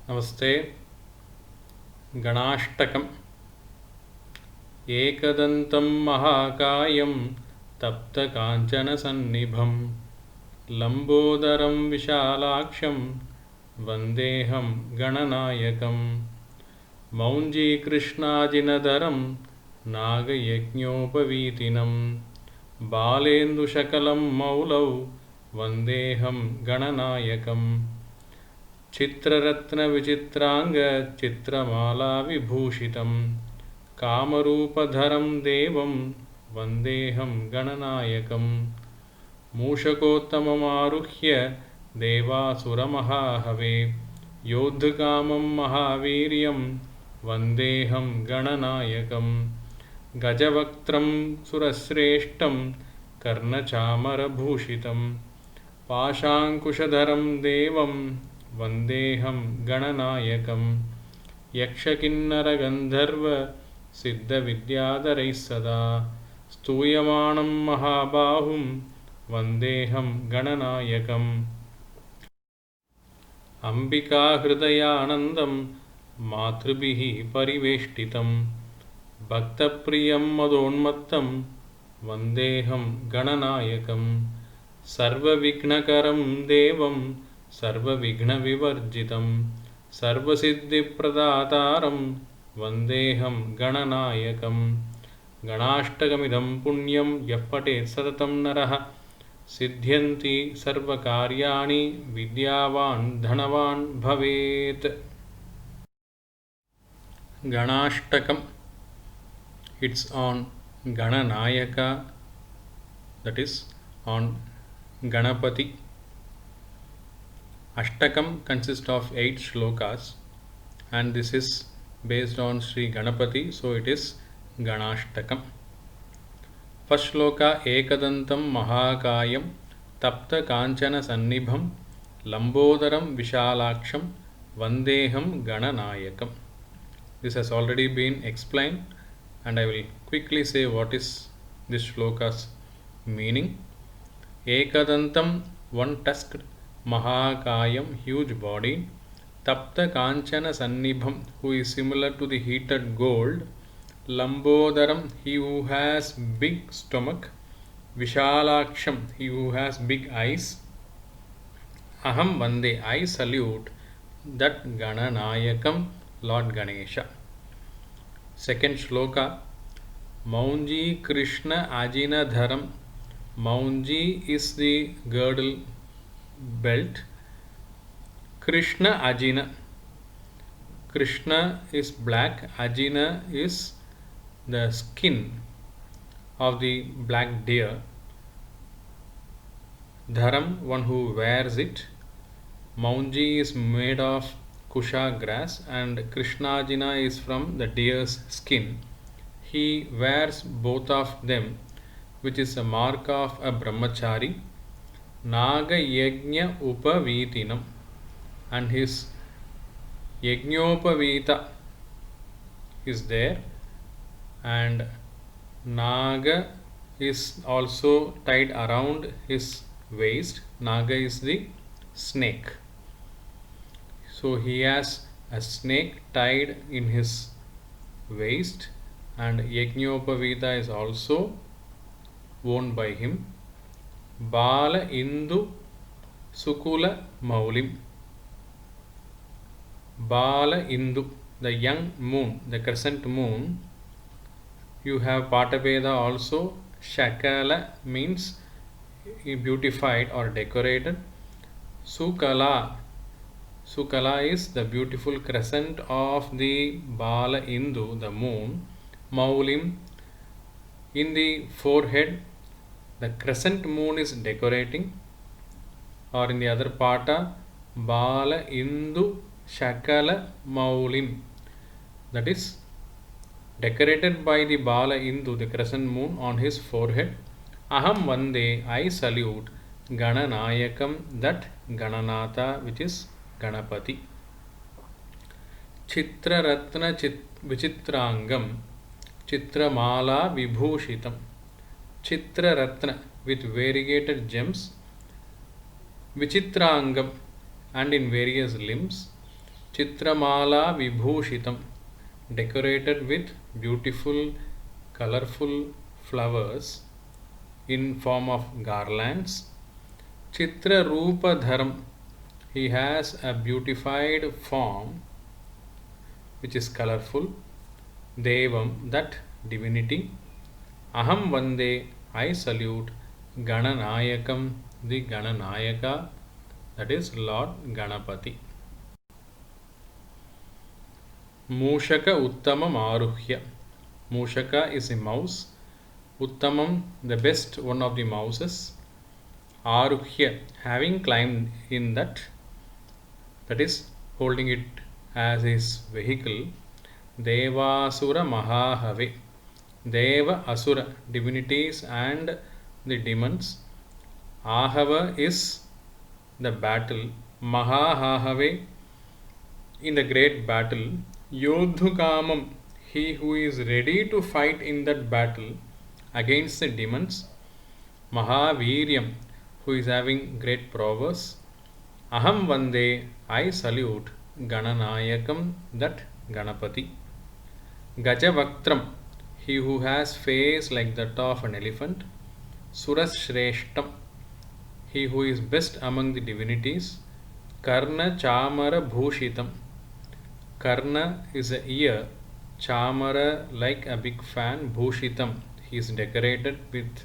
नमस्ते। गणाष्टकम्। एकदन्तं महाकायं तप्तकाञ्चनसन्निभं लम्बोदरं विशालाक्षं वन्देऽहं गणनायकं मौञ्जीकृष्णाजिनधरं नागयज्ञोपवीतिनं बालेन्दुशकलं मौलौ वन्देऽहं गणनायकम् चित्ररत्नविचित्राङ्गचित्रमालाविभूषितं कामरूपधरं देवं वन्देऽहं गणनायकं मूषकोत्तममारुह्य देवासुरमहाहवे योद्धकामं महावीर्यं वन्देऽहं गणनायकं गजवक्त्रं सुरश्रेष्ठं कर्णचामरभूषितं पाशाङ्कुशधरं देवं वन्देऽहं गणनायकं यक्षकिन्नरगन्धर्वसिद्धविद्याधरैः सदा स्तूयमानं महाबाहुं वन्देऽहं गणनायकम् अम्बिकाहृदयानन्दं मातृभिः परिवेष्टितं भक्तप्रियं मदोन्मत्तं वन्देऽहं गणनायकं सर्वविघ्नकरं देवं सर्वविघ्नविवर्जितं सर्वसिद्धिप्रदातारं वन्देऽहं गणनायकं गणाष्टकमिदं पुण्यं यः पठेत् सततं नरः सिद्ध्यन्ति सर्वकार्याणि विद्यावान् धनवान् भवेत्। गणाष्टकम्. It's on Gananayaka, that is on Ganapati. Ashtakam consists of 8 shlokas and this is based on Sri Ganapati, so it is Ganashtakam. First shloka: Ekadantam Mahakayam Tapta Kanchana Sannibham Lambodaram Vishalaksham Vandeham Gananayakam. This has already been explained and I will quickly say what is this shloka's meaning. Ekadantam, one tusked, Mahakayam, huge body, Tapta Kanchana Sannibham, who is similar to the heated gold, Lambodaram, he who has big stomach, Vishalaksham, he who has big eyes, Aham Vande, I salute that Gananayakam, Lord Ganesha. Second shloka: Maunji Krishna Ajina Dharam. Maunji is the girdle belt. Krishna Ajina. Krishna is black. Ajina is the skin of the black deer. Dharam, one who wears it. Maunji is made of kusha grass and Krishnajina is from the deer's skin. He wears both of them, which is a mark of a brahmachari. Naga Yajna Upavitinam, and his Yajnopavita is there, and Naga is also tied around his waist. Naga is the snake. So he has a snake tied in his waist, and Yajnopavita is also worn by him. Bala Indu Sukula Maulim. Bala Indu, the young moon, the crescent moon. You have Pataveda also. Shakala means beautified or decorated. Sukala, Sukala is the beautiful crescent of the Bala Indu, the moon. Maulim, in the forehead, the crescent moon is decorating, or in the other pata, Bala Indu Shakala Maulim, that is decorated by the Bala Indu, the crescent moon, on his forehead. Aham Vande, I salute Gananayakam, that Gananatha, which is Ganapati. Chitraratna Vichitrangam Chitramala Vibhushitam. Chitraratna, with variegated gems, Vichitrangam, and in various limbs, Chitramala Vibhushitam, decorated with beautiful, colorful flowers in form of garlands. Chitra Rupa Dharam, he has a beautified form which is colorful. Devam, that divinity. Aham Vande, I salute. Gananayakam, the Gananayaka, that is Lord Ganapati. Mushaka Uttamam Aruhya. Mushaka is a mouse. Uttamam, the best one of the mouses. Aruhya, having climbed in that is holding it as his vehicle. Devasura Mahahave. Deva Asura, divinities and the demons. Ahava is the battle. Mahahave, in the great battle. Yodhukamam, he who is ready to fight in that battle against the demons. Mahaviryam, who is having great prowess. Aham Vande, I salute. Gananayakam, that Ganapati. Gajavaktram, he who has face like that of an elephant. Surashreshtam, he who is best among the divinities. Karna Chamara Bhushitam, Karna is a ear, Chamara like a big fan, Bhushitam, he is decorated with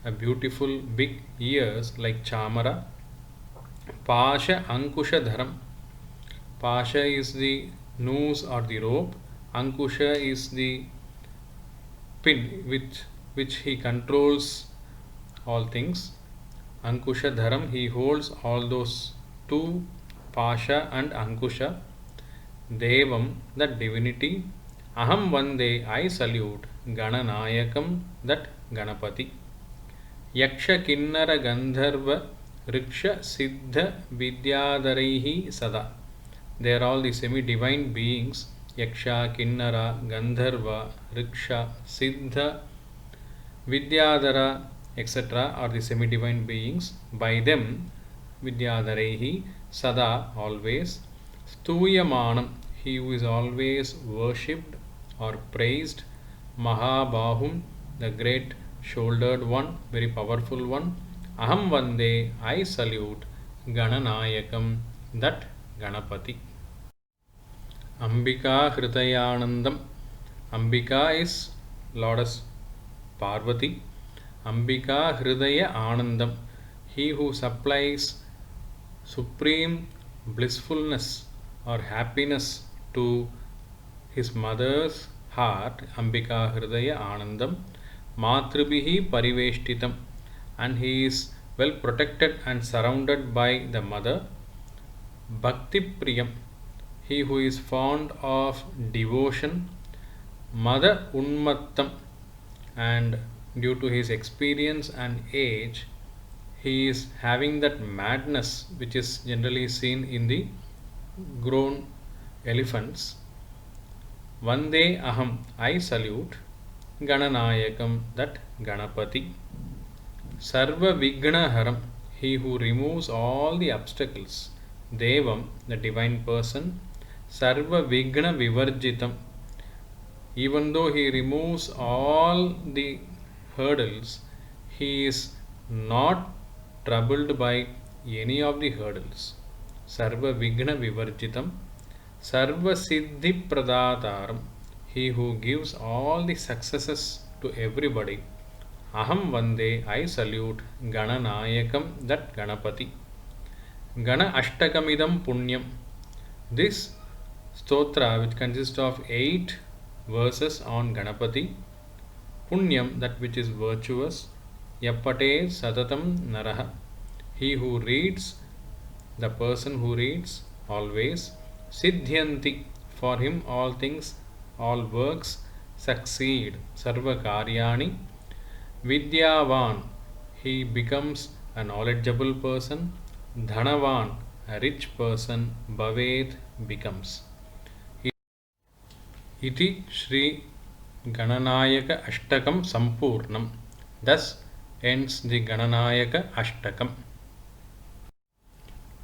a beautiful big ears like Chamara. Pasha Ankusha Dharam, Pasha is the noose or the rope, Ankusha is the pin with which he controls all things. Ankusha Dharam, he holds all those two, Pasha and Ankusha. Devam, that divinity. Aham Vande, I salute. Gananayakam, that Ganapati. Yaksha Kinnara Gandharva Riksha Siddha Vidyadharaihi Sada. They are all the semi-divine beings. Yaksha, Kinnara, Gandharva, Riksha, Siddha, Vidyadhara, etc. are the semi-divine beings. By them, Vidyadharaihi Sada, always. Stuyamanam, he who is always worshipped or praised. Mahabahum, the great shouldered one, very powerful one. Aham Vande, I salute. Gananayakam, that Ganapati. Ambika Hritayanandam. Ambika is Lourdes Parvati. Ambika Hridaya Anandam, he who supplies supreme blissfulness or happiness to his mother's heart. Ambika Hridaya Anandam. Matribihi Pariveshtitam, and he is well protected and surrounded by the mother. Bhakti Priyam, he who is fond of devotion. Mother Unmattam, and due to his experience and age, he is having that madness which is generally seen in the grown elephants. Vande Aham, I salute. Gananayakam, that Ganapati. Sarva Vignaharam, he who removes all the obstacles. Devam, the divine person. Sarva Vigna Vivarjitam, even though he removes all the hurdles, he is not troubled by any of the hurdles. Sarva Vigna Vivarjitam. Sarva Siddhi Pradataram, he who gives all the successes to everybody. Aham Vande, I salute. Gananayakam, that Ganapati. Gana Ashtakamidam Punyam. This stotra, which consists of 8 verses on Ganapati. Punyam, that which is virtuous. Yappate Satatam Naraha, he who reads, the person who reads always. Siddhyanti, for him all things, all works succeed. Sarva Karyani. Vidyavan, he becomes a knowledgeable person. Dhanavan, a rich person. Bhaved, becomes. Iti Shri Gananayaka Ashtakam Sampurnam. Thus ends the Gananayaka Ashtakam.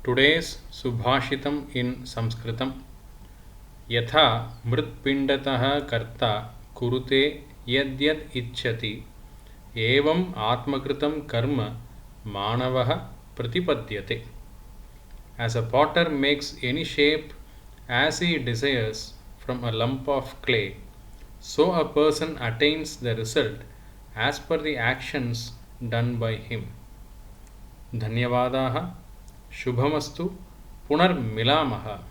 Today's Subhashitam in Sanskritam. यथा मृत्पिंडतः कर्ता कुरुते यद्यद् इच्छति एवं आत्मकृतं कर्म मानवः प्रतिपद्यते. As a potter makes any shape as he desires from a lump of clay, so a person attains the result as per the actions done by him. धन्यवादाः. शुभमस्तु. पुनर्मिलामः.